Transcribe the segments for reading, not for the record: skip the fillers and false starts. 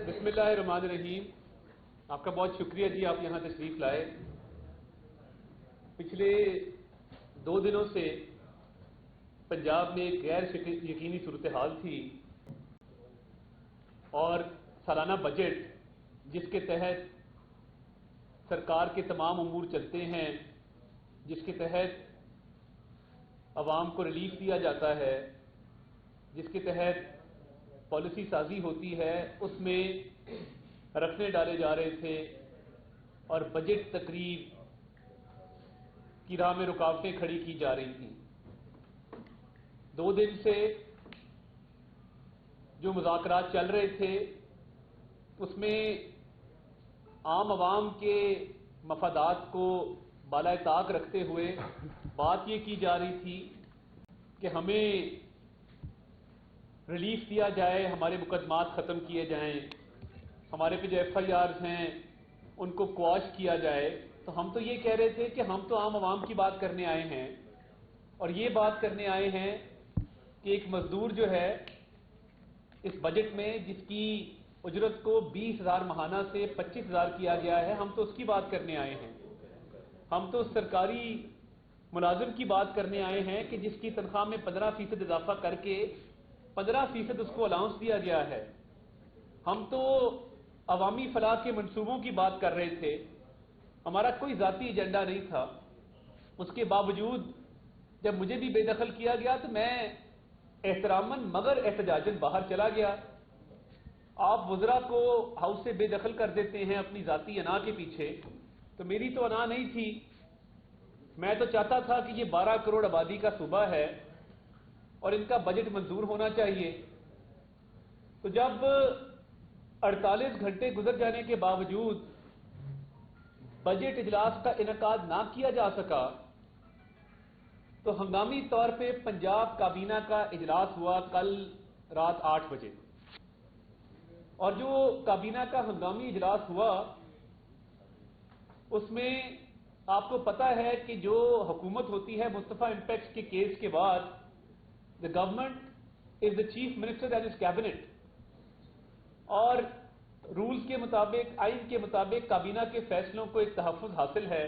بسم اللہ الرحمن الرحیم۔ آپ کا بہت شکریہ جی، آپ یہاں تشریف لائے۔ پچھلے 2 دنوں سے پنجاب میں ایک غیر یقینی صورتحال تھی اور سالانہ بجٹ جس کے تحت سرکار کے تمام امور چلتے ہیں، جس کے تحت عوام کو ریلیف دیا جاتا ہے، جس کے تحت پالیسی سازی ہوتی ہے، اس میں رکھنے ڈالے جا رہے تھے اور بجٹ تقریب کی راہ میں رکاوٹیں کھڑی کی جا رہی تھیں۔ 2 دن سے جو مذاکرات چل رہے تھے اس میں عام عوام کے مفادات کو بالائے طاق رکھتے ہوئے بات یہ کی جا رہی تھی کہ ہمیں ریلیف دیا جائے، ہمارے مقدمات ختم کیے جائیں، ہمارے پہ جو FIRs ہیں ان کو کواش کیا جائے۔ تو ہم تو یہ کہہ رہے تھے کہ ہم تو عام عوام کی بات کرنے آئے ہیں اور یہ بات کرنے آئے ہیں کہ ایک مزدور جو ہے اس بجٹ میں جس کی اجرت کو 20,000 ماہانہ سے 25,000 کیا گیا ہے، ہم تو اس کی بات کرنے آئے ہیں۔ ہم تو سرکاری ملازم کی بات کرنے آئے ہیں کہ جس کی تنخواہ میں 15% اضافہ کر کے 15% اس کو الاؤنس دیا گیا ہے۔ ہم تو عوامی فلاح کے منصوبوں کی بات کر رہے تھے، ہمارا کوئی ذاتی ایجنڈا نہیں تھا۔ اس کے باوجود جب مجھے بھی بے دخل کیا گیا تو میں احتراماً مگر احتجاجاً باہر چلا گیا۔ آپ وزراء کو ہاؤس سے بے دخل کر دیتے ہیں اپنی ذاتی انا کے پیچھے، تو میری تو انا نہیں تھی۔ میں تو چاہتا تھا کہ یہ 12 کروڑ آبادی کا صوبہ ہے اور ان کا بجٹ منظور ہونا چاہیے۔ تو جب 48 گھنٹے گزر جانے کے باوجود بجٹ اجلاس کا انعقاد نہ کیا جا سکا تو ہنگامی طور پہ پنجاب کابینہ کا اجلاس ہوا کل رات 8 بجے، اور جو کابینہ کا ہنگامی اجلاس ہوا اس میں آپ کو پتا ہے کہ جو حکومت ہوتی ہے مصطفیٰ امپیکٹ کے کیس کے بعد the government is the chief minister and his cabinet، اور رولز کے مطابق، آئین کے مطابق کابینہ کے فیصلوں کو ایک تحفظ حاصل ہے۔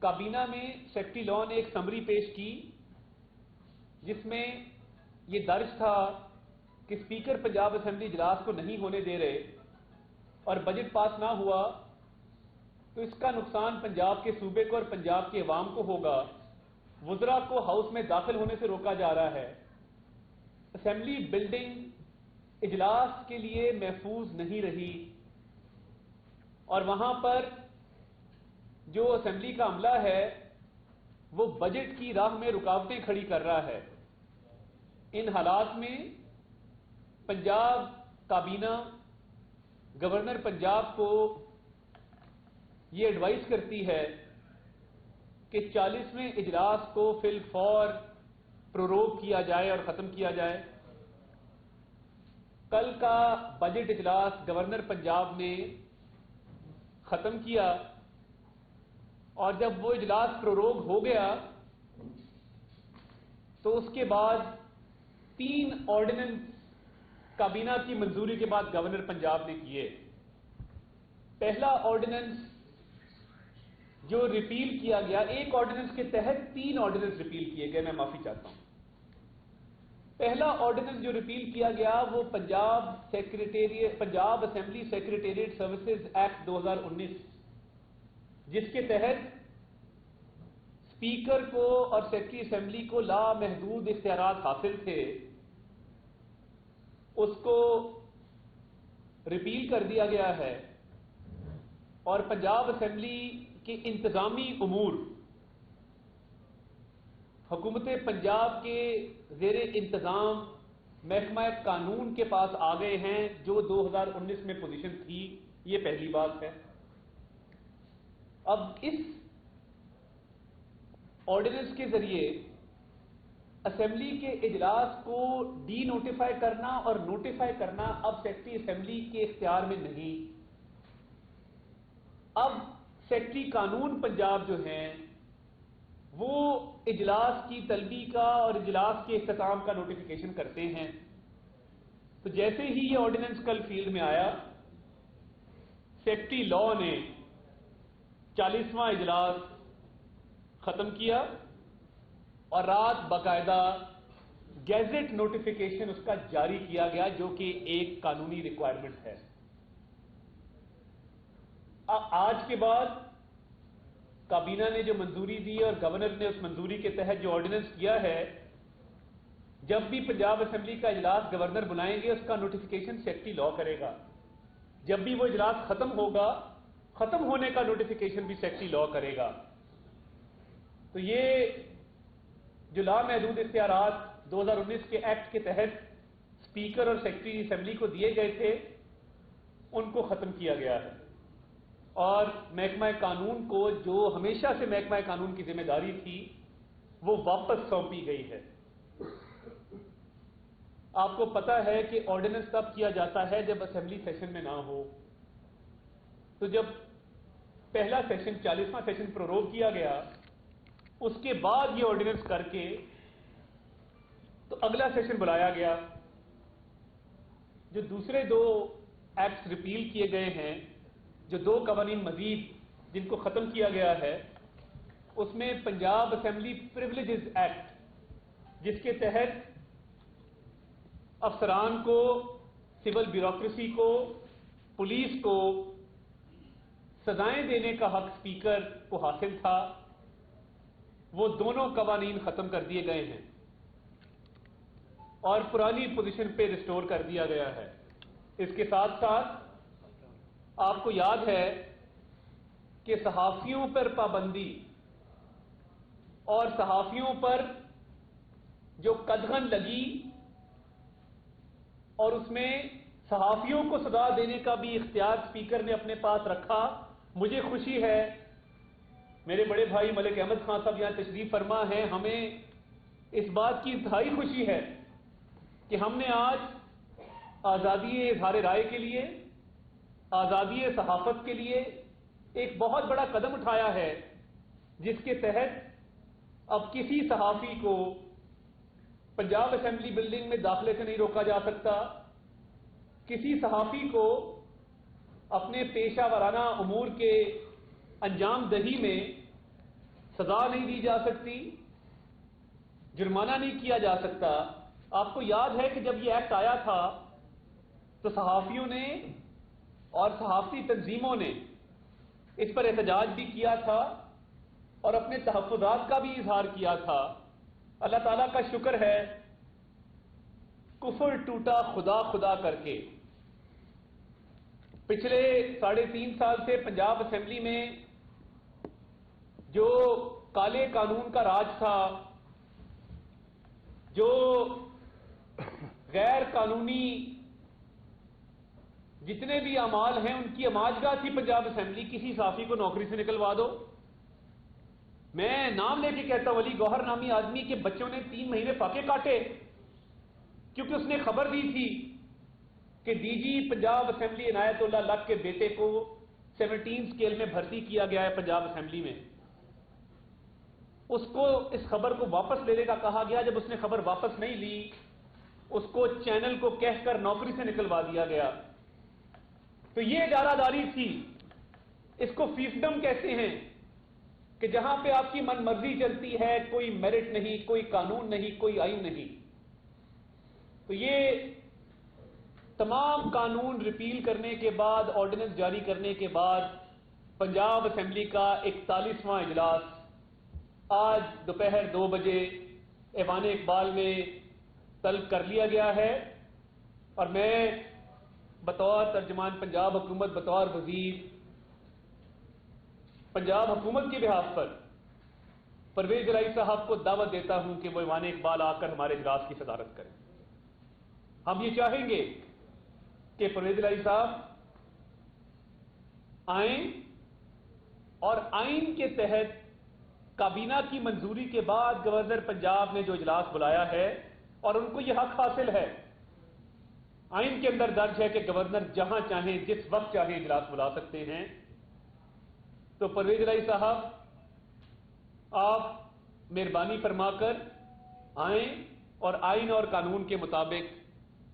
کابینہ میں سیکریٹری لاء نے ایک سمری پیش کی جس میں یہ درج تھا کہ اسپیکر پنجاب اسمبلی اجلاس کو نہیں ہونے دے رہے اور بجٹ پاس نہ ہوا تو اس کا نقصان پنجاب کے صوبے کو اور پنجاب کے عوام کو ہوگا۔ وزراء کو ہاؤس میں داخل ہونے سے روکا جا رہا ہے۔ اسمبلی بلڈنگ اجلاس کے لیے محفوظ نہیں رہی اور وہاں پر جو اسمبلی کا عملہ ہے وہ بجٹ کی راہ میں رکاوٹیں کھڑی کر رہا ہے۔ ان حالات میں پنجاب کابینہ گورنر پنجاب کو یہ ایڈوائز کرتی ہے کہ 40ویں اجلاس کو فی الفور پروروگ کیا جائے اور ختم کیا جائے۔ کل کا بجٹ اجلاس گورنر پنجاب نے ختم کیا اور جب وہ اجلاس پروروگ ہو گیا تو اس کے بعد 3 آرڈیننس کابینہ کی منظوری کے بعد گورنر پنجاب نے کیے۔ پہلا آرڈیننس جو ریپیل کیا گیا، ایک آرڈیننس کے تحت 3 آرڈیننس ریپیل کیے گئے، میں معافی چاہتا ہوں۔ پہلا آرڈیننس جو ریپیل کیا گیا وہ Punjab assembly secretariat services act 2019، جس کے تحت اسپیکر کو اور سیکرٹری اسمبلی کو لامحدود اختیارات حاصل تھے، اس کو ریپیل کر دیا گیا ہے اور پنجاب اسمبلی کے انتظامی امور حکومت پنجاب کے زیر انتظام محکمہ قانون کے پاس آ گئے ہیں، جو 2019 میں پوزیشن تھی۔ یہ پہلی بات ہے۔ اب اس آرڈیننس کے ذریعے اسمبلی کے اجلاس کو ڈی نوٹیفائی کرنا اور نوٹیفائی کرنا اب سیکرٹری اسمبلی کے اختیار میں نہیں۔ اب سیکرٹری قانون پنجاب جو ہیں وہ اجلاس کی طلبی کا اور اجلاس کے اختتام کا نوٹیفیکیشن کرتے ہیں۔ تو جیسے ہی یہ آرڈیننس کل فیلڈ میں آیا، سیکٹری لا نے 40واں اجلاس ختم کیا اور رات باقاعدہ گیزٹ نوٹیفیکیشن اس کا جاری کیا گیا، جو کہ ایک قانونی ریکوائرمنٹ ہے۔ آج کے بعد کابینہ نے جو منظوری دی اور گورنر نے اس منظوری کے تحت جو آرڈیننس کیا ہے، جب بھی پنجاب اسمبلی کا اجلاس گورنر بلائیں گے اس کا نوٹیفیکیشن سیکٹری لا کرے گا۔ جب بھی وہ اجلاس ختم ہوگا، ختم ہونے کا نوٹیفیکیشن بھی سیکٹری لا کرے گا۔ تو یہ جو لامحدود اختیارات 2019 کے ایکٹ کے تحت اسپیکر اور سیکرٹری اسمبلی کو دیے گئے تھے، ان کو ختم کیا گیا ہے، اور محکمہ قانون کو جو ہمیشہ سے محکمہ قانون کی ذمہ داری تھی وہ واپس سونپی گئی ہے۔ آپ کو پتا ہے کہ آرڈیننس تب کیا جاتا ہے جب اسمبلی سیشن میں نہ ہو۔ تو جب پہلا سیشن 40واں سیشن پروروگ کیا گیا، اس کے بعد یہ آرڈیننس کر کے تو اگلا سیشن بلایا گیا۔ جو دوسرے دو ایکٹس ریپیل کیے گئے ہیں، جو دو قوانین مزید جن کو ختم کیا گیا ہے، اس میں پنجاب اسمبلی پریولیجز ایکٹ، جس کے تحت افسران کو، سول بیوروکریسی کو، پولیس کو سزائیں دینے کا حق اسپیکر کو حاصل تھا، وہ دونوں قوانین ختم کر دیے گئے ہیں اور پرانی پوزیشن پہ ریسٹور کر دیا گیا ہے۔ اس کے ساتھ ساتھ آپ کو یاد ہے کہ صحافیوں پر پابندی اور صحافیوں پر جو قدغن لگی اور اس میں صحافیوں کو سزا دینے کا بھی اختیار اسپیکر نے اپنے پاس رکھا۔ مجھے خوشی ہے، میرے بڑے بھائی ملک احمد خان صاحب یہاں تشریف فرما ہیں، ہمیں اس بات کی انتہائی خوشی ہے کہ ہم نے آج آزادی اظہار رائے کے لیے، آزادی صحافت کے لیے ایک بہت بڑا قدم اٹھایا ہے، جس کے تحت اب کسی صحافی کو پنجاب اسمبلی بلڈنگ میں داخلے سے نہیں روکا جا سکتا، کسی صحافی کو اپنے پیشہ ورانہ امور کے انجام دہی میں سزا نہیں دی جا سکتی، جرمانہ نہیں کیا جا سکتا۔ آپ کو یاد ہے کہ جب یہ ایکٹ آیا تھا تو صحافیوں نے اور صحافتی تنظیموں نے اس پر احتجاج بھی کیا تھا اور اپنے تحفظات کا بھی اظہار کیا تھا۔ اللہ تعالیٰ کا شکر ہے، کفر ٹوٹا خدا خدا کر کے۔ پچھلے 3.5 سال سے پنجاب اسمبلی میں جو کالے قانون کا راج تھا، جو غیر قانونی جتنے بھی اعمال ہیں ان کی اماجگاہ تھی پنجاب اسمبلی، کسی صحافی کو نوکری سے نکلوا دو۔ میں نام لے کے کہتا ہوں، علی گوہر نامی آدمی کے بچوں نے 3 مہینے فاقے کاٹے کیونکہ اس نے خبر دی تھی کہ ڈی جی پنجاب اسمبلی عنایت اللہ لق کے بیٹے کو 17 اسکیل میں بھرتی کیا گیا ہے پنجاب اسمبلی میں۔ اس کو اس خبر کو واپس لینے کا کہا گیا، جب اس نے خبر واپس نہیں لی اس کو چینل کو کہہ کر نوکری سے نکلوا دیا گیا۔ تو یہ ادارہ داری تھی، اس کو فیفڈم کہتے ہیں کہ جہاں پہ آپ کی من مرضی چلتی ہے، کوئی میرٹ نہیں، کوئی قانون نہیں، کوئی آئین نہیں۔ تو یہ تمام قانون ریپیل کرنے کے بعد، آرڈیننس جاری کرنے کے بعد، پنجاب اسمبلی کا 41واں اجلاس آج دوپہر 2 بجے ایوان اقبال میں طلب کر لیا گیا ہے، اور میں بطور ترجمان پنجاب حکومت، بطور وزیر پنجاب حکومت کے بحاف پر پرویز الہی صاحب کو دعوت دیتا ہوں کہ وہ ایوان اقبال آ کر ہمارے اجلاس کی صدارت کریں۔ ہم یہ چاہیں گے کہ پرویز الہی صاحب آئیں اور آئین کے تحت کابینہ کی منظوری کے بعد گورنر پنجاب نے جو اجلاس بلایا ہے، اور ان کو یہ حق حاصل ہے، آئین کے اندر درج ہے کہ گورنر جہاں چاہیں جس وقت چاہیں اجلاس بلا سکتے ہیں۔ تو پرویز الہی صاحب آپ مہربانی فرما کر آئیں اور آئین اور قانون کے مطابق